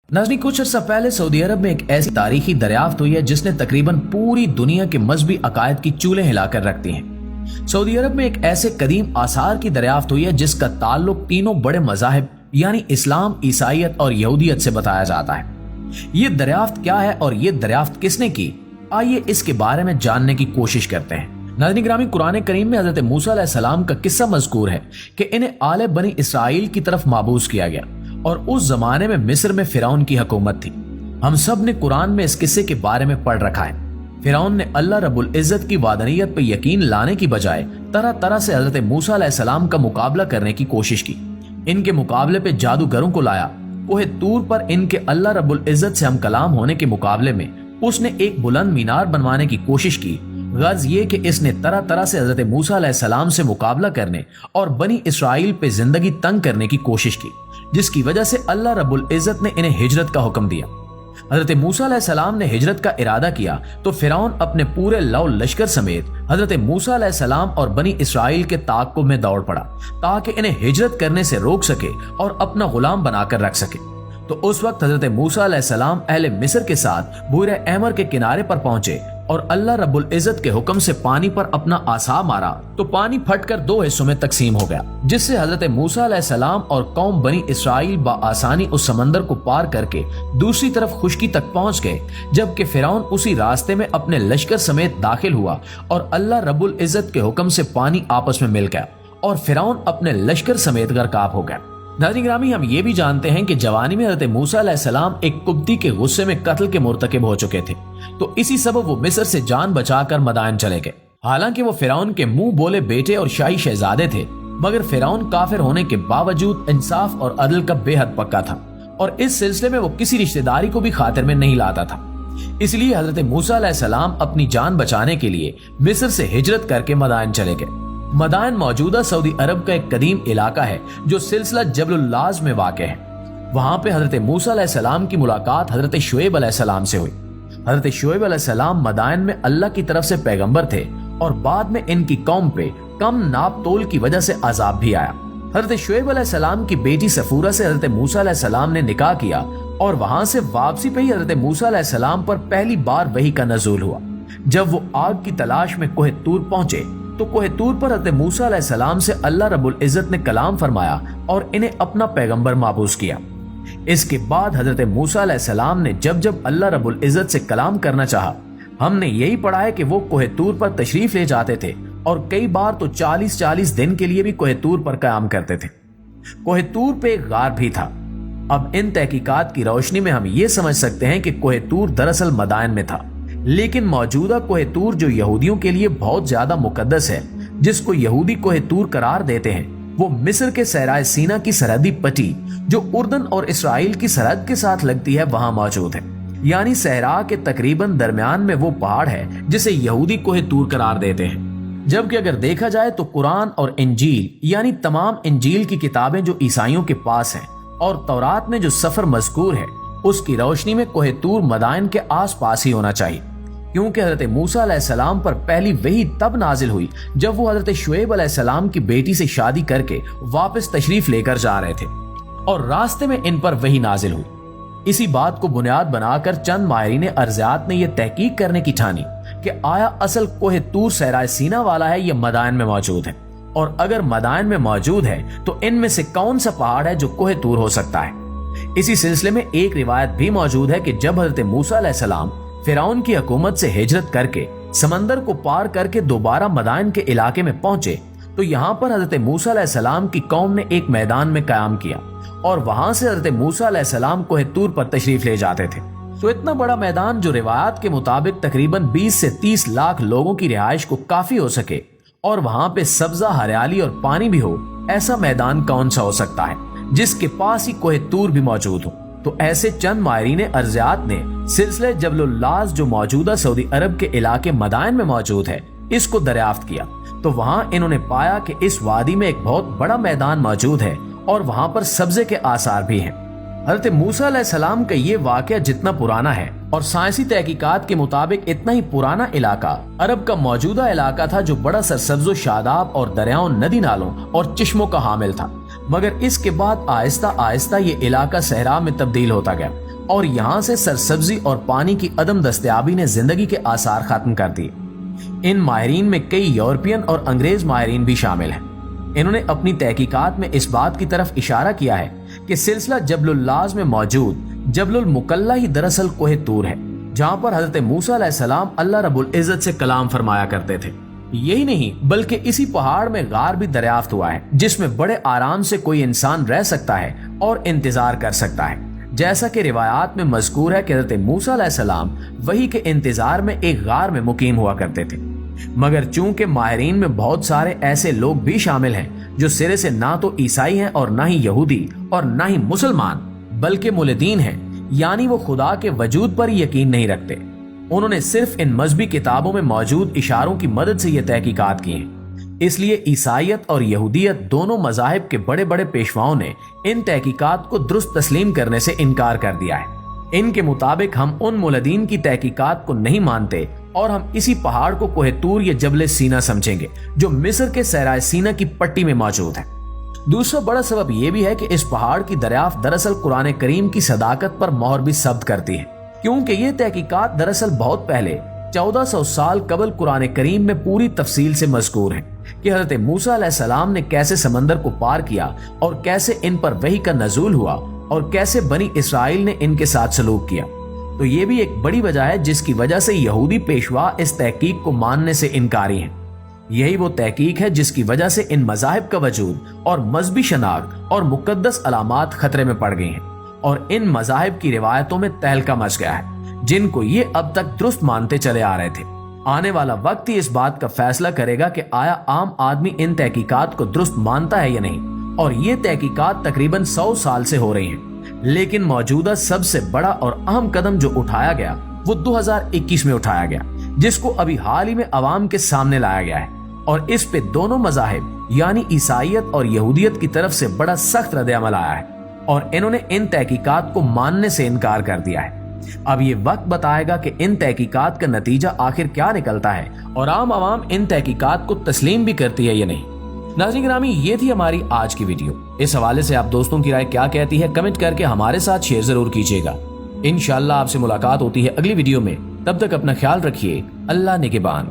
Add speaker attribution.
Speaker 1: नाज़रीन, कुछ अर्सा पहले सऊदी अरब में एक ऐसी तारीखी दरियाफ्त हुई है जिसने तकरीबन पूरी दुनिया के मजहबी अकायद की चूल्हे हिलाकर रख दी हैं। सऊदी अरब में एक ऐसे कदीम आसार की दरियाफ्त हुई है जिसका ताल्लुक तीनों बड़े मज़ाहिब यानी इस्लाम, ईसाईयत और यहूदियत से बताया जाता है। ये दरियाफ्त क्या है और ये दरियाफ्त किसने की, आइए इसके बारे में जानने की कोशिश करते हैं। नाज़रीन गिरामी, कुरान करीम में हजरत मूसा अलैहिस्सलाम का किस्सा मज़कूर है कि इन्हें आले बनी इसराइल की तरफ माबूस किया गया और उस जमाने में मिस्र में फिरौन की हुकूमत थी। हम सब ने कुरान में इस किस्से के बारे में पढ़ रखा है। फिरौन ने अल्लाह रब्बुल इज्जत की वादनीयत पर यकीन लाने की बजाय तरह तरह से हजरत मूसा अलैहिस्सलाम का मुकाबला करने की कोशिश की। इनके मुकाबले पे जादूगरों को लाया। कोहे तूर पर इनके अल्लाह रब्बुल इज्जत से हम कलाम होने के मुकाबले में उसने एक बुलंद मीनार बनवाने की कोशिश की। गर्ज ये कि इसने तरह तरह से हजरत मूसा अलैहिस्सलाम से मुकाबला करने और बनी इसराइल पे जिंदगी तंग करने की कोशिश की, जिसकी वजह से अल्लाह रब्बुल इज्जत ने इन्हें हिजरत का हुक्म दिया। हजरत मूसा अलैहिस्सलाम ने हिजरत का इरादा किया तो फिरौन अपने पूरे लौ लश्कर समेत हजरत मूसा अलैहिस्सलाम और बनी इसराइल के ताक़ुब में दौड़ पड़ा ताकि इन्हें हिजरत करने से रोक सके और अपना गुलाम बनाकर रख सके। तो उस वक्त हजरत मूसा अलैहिस्सलाम अहले मिस्र के साथ बूरे अहमर के किनारे पर पहुंचे और अल्लाह रब्बुल इज्जत के हुक्म से पानी पर अपना आसा मारा तो पानी फटकर दो हिस्सों में तकसीम हो गया, जिससे हजरत मूसा अलैहिस्सलाम और कौम बनी इसराइल बआसानी उस समंदर को पार करके दूसरी तरफ खुश्की तक पहुंच गए, जबकि फिरौन उसी रास्ते में अपने लश्कर समेत दाखिल हुआ और अल्लाह रब्बुल इज्जत के हुक्म से पानी आपस में मिल गया और फिरौन अपने लश्कर समेत गर्काब हो गया। नाज़रीन गिरामी, हम ये भी जानते हैं कि जवानी में हज़रत मूसा अलैहिस्सलाम एक कुब्ती के गुस्से में कत्ल के मुर्तकिब हो चुके थे, तो इसी सबब वो मिस्र से जान बचाकर मदायन चले गए। हालांकि वो फिरौन के मुंह बोले बेटे और शाही शहजादे थे, मगर फिरौन काफिर होने के बावजूद इंसाफ और अदल का बेहद पक्का था और इस सिलसिले में वो किसी रिश्तेदारी को भी खातिर में नहीं लाता था। इसलिए हज़रत मूसा अलैहिस्सलाम अपनी जान बचाने के लिए मिस्र से हिजरत करके मदायन चले गए। मदायन मौजूदा सऊदी अरब का एक कदीम इलाका है जो सिलसिला जबलुल लाज में वाक़ है। वहां पे हजरत मूसा अलैहिस्सलाम की मुलाकात हजरत शुएब अलैहिस्सलाम से हुई। हजरत शुएब अलैहिस्सलाम मदायन में अल्लाह की तरफ से पैगंबर थे और बाद में इनकी कौम पे कम नाप तोल की वजह से अजाब भी आया। हजरत शुएब अलैहिस्सलाम की बेटी सफूरा से हजरत मूसा अलैहिस्सलाम ने निकाह किया और वहां से वापसी पे ही हजरत मूसा अलैहिस्सलाम पर पहली बार वही का नज़ूल हुआ। जब वो आग की तलाश में कोहे तूर पहुंचे तो कोहे तूर पर हज़रत मूसा अलैहिस्सलाम से अल्लाह रब्बुल इज्जत ने कलाम फरमाया और इन्हें अपना पैगंबर माबूस किया। इसके बाद हज़रत मूसा अलैहिस्सलाम ने जब जब अल्लाह रब्बुल इज्जत से कलाम करना चाहा, हमने यही पढ़ा है कि वो कोहे तूर पर तशरीफ ले जाते थे और कई बार तो 40-40 दिन के लिए भी कोहे तूर पर क़याम करते थे। कोहे तूर पे एक गार भी था। अब इन तहकीकात की रोशनी में हम ये समझ सकते हैं कि कोहे तूर दरअसल मदायन में था, लेकिन मौजूदा कोहे तूर जो यहूदियों के लिए बहुत ज्यादा मुकद्दस है, जिसको यहूदी कोहे तूर करार देते हैं, वो मिस्र के सहराए सीना की सरहदी पट्टी जो उर्दन और इसराइल की सरहद के साथ लगती है वहां मौजूद है। यानी सहरा के तकरीबन दरमियान में वो पहाड़ है जिसे यहूदी कोहे तूर करार देते हैं। जबकि अगर देखा जाए तो कुरान और इंजील यानी तमाम इंजील की किताबें जो ईसाइयों के पास हैं और तौरात में जो सफर मज़कूर है, उसकी रोशनी में कोहे तूर मदायन के आस पास ही होना चाहिए, क्योंकि हजरत मूसा अलैहिस्सलाम पर पहली वही तब नाजिल हुई जब वो हजरत शुएब अलैहिस्सलाम की बेटी से शादी करके वापस तशरीफ लेकर जा रहे थे और रास्ते में इन पर वही नाजिल हुई। इसी बात को बुनियाद बनाकर चंद माहिरीन अर्जियात ने यह तहकीक करने की ठानी कि आया असल कोहे तूर सहराए सीना वाला है या मदायन में मौजूद है, और अगर मदायन में मौजूद है तो इनमें से कौन सा पहाड़ है जो कोहे तूर हो सकता है। इसी सिलसिले में एक रिवायत भी मौजूद है कि जब हजरत मूसा अलैहिस्सलाम फिरौन की हुकूमत से हिजरत करके समंदर को पार करके दोबारा मदायन के इलाके में पहुंचे तो यहाँ पर हजरत मूसा अलैहिस्सलाम की कौम ने एक मैदान में कायम किया और वहां से हजरत मूसा अलैहिस्सलाम कोहे तूर पर तशरीफ ले जाते थे। तो इतना बड़ा मैदान जो रिवायात के मुताबिक तकरीबन 20 से 30 लाख लोगों की रिहाइश को काफी हो सके और वहां पे सब्जा, हरियाली और पानी भी हो, ऐसा मैदान कौन सा हो सकता है जिसके पास ही कोहे तूर भी मौजूद हो। तो ऐसे चंद माहिरीन अर्जियात ने सिलसिले जबलुल लाज जो मौजूदा सऊदी अरब के इलाके मदायन में मौजूद है, इसको दरियाफ्त किया तो वहां इन्होंने पाया कि इस वादी में एक बहुत बड़ा मैदान मौजूद है और वहां पर सब्जे के आसार भी हैं। हज़रत मूसा अलैहिस्सलाम का ये वाक़या जितना पुराना है और साइंसी तहकीकात के मुताबिक इतना ही पुराना इलाका अरब का मौजूदा इलाका था जो बड़ा सरसब्ज़ो शादाब और दरियाओं, नदी नालों और चश्मों का हामिल था, मगर इसके बाद आहिस्ता आहिस्ता ये इलाका सहरा में तब्दील होता गया और यहाँ से सरसब्जी और पानी की अदम दस्तयाबी ने जिंदगी के आसार खत्म कर दिए। इन माहिरीन में कई यूरोपियन और अंग्रेज माहिरीन भी शामिल हैं। इन्होंने अपनी तहकीकात में इस बात की तरफ इशारा किया है कि सिलसिला जबलुल लाज में मौजूद जबलुल मुकल्ला ही दरअसल कोह तूर है, जहाँ पर हजरत मूसा अलैहिस्सलाम अल्लाह रब्बुल इज्जत से कलाम फरमाया करते थे। यही नहीं बल्कि इसी पहाड़ में गार भी दरियाफ्त हुआ है, जिसमें बड़े आराम से कोई इंसान रह सकता है और इंतजार कर सकता है। जैसा कि रिवायात में मज़कूर है कि हज़रत मूसा अलैहिस्सलाम वही के इंतजार में एक गार में मुकीम हुआ करते थे। मगर चूंकि माहिरीन में बहुत सारे ऐसे लोग भी शामिल हैं जो सिरे से ना तो ईसाई हैं और ना ही यहूदी और ना ही मुसलमान, बल्कि मुल्दीन हैं, यानी वो खुदा के वजूद पर यकीन नहीं रखते। उन्होंने सिर्फ इन मजहबी किताबों में मौजूद इशारों की मदद से ये तहकीकात की हैं। इसलिए ईसाइयत और यहूदियत दोनों मज़ाहिब के बड़े बड़े पेशवाओं ने इन तहकीकात को दुरुस्त तस्लीम करने से इनकार कर दिया है। इनके मुताबिक हम उन मुल्दीन की तहकीकात को नहीं मानते और हम इसी पहाड़ को कोह तूर या जबल सीना समझेंगे, जो मिस्र के सहराए सीना की पट्टी में मौजूद है। दूसरा बड़ा सबब यह भी है कि इस पहाड़ की दरियाफ्त दरअसल कुरान करीम की सदाकत पर मोहर भी सब्त करती है, क्योंकि ये तहकीकात दरअसल बहुत पहले 1400 साल कबल कुरान करीम में पूरी तफसील से मज़कूर है कि हज़रत मूसा अलैहिस्सलाम ने कैसे समंदर को पार किया और कैसे इन पर वही का नज़ूल हुआ और कैसे बनी इसराइल ने इनके साथ सलूक किया। तो ये भी एक बड़ी वजह है जिसकी वजह से यहूदी पेशवा इस तहकीक को मानने से इनकारी हैं। यही वो तहकीक है जिसकी वजह से इन मज़ाहिब का वजूद और मजहबी शनाख्त और मुकद्दस अलामात खतरे में पड़ गई हैं और इन मज़ाहिब की रिवायतों में तहलका मच गया है, जिनको ये अब तक दुरुस्त मानते चले आ रहे थे। आने वाला वक्त ही इस बात का फैसला करेगा कि आया आम आदमी इन तहकीकात को दुरुस्त मानता है या नहीं। और ये तहकीकात तकरीबन 100 साल से हो रही हैं, लेकिन मौजूदा सबसे बड़ा और अहम कदम जो उठाया गया वो 2021 में उठाया गया, जिसको अभी हाल ही में अवाम के सामने लाया गया है। और इस पे दोनों मज़ाहिब यानी ईसाइयत और यहूदियत की तरफ से बड़ा सख्त रद्द-ए-अमल आया है और इन्होंने इन तहकीकात को मानने से इनकार कर दिया है। अब ये वक्त बताएगा कि इन तहकीकात का नतीजा आखिर क्या निकलता है और आम आवाम इन तहकीकात को तस्लीम भी करती है या नहीं। नाज़रीन गिरामी, ये थी हमारी आज की वीडियो। इस हवाले से आप दोस्तों की राय क्या कहती है कमेंट करके हमारे साथ शेयर जरूर कीजिएगा। इंशाअल्लाह आपसे मुलाकात होती है अगली वीडियो में। तब तक अपना ख्याल रखिए। अल्लाह निगहबान।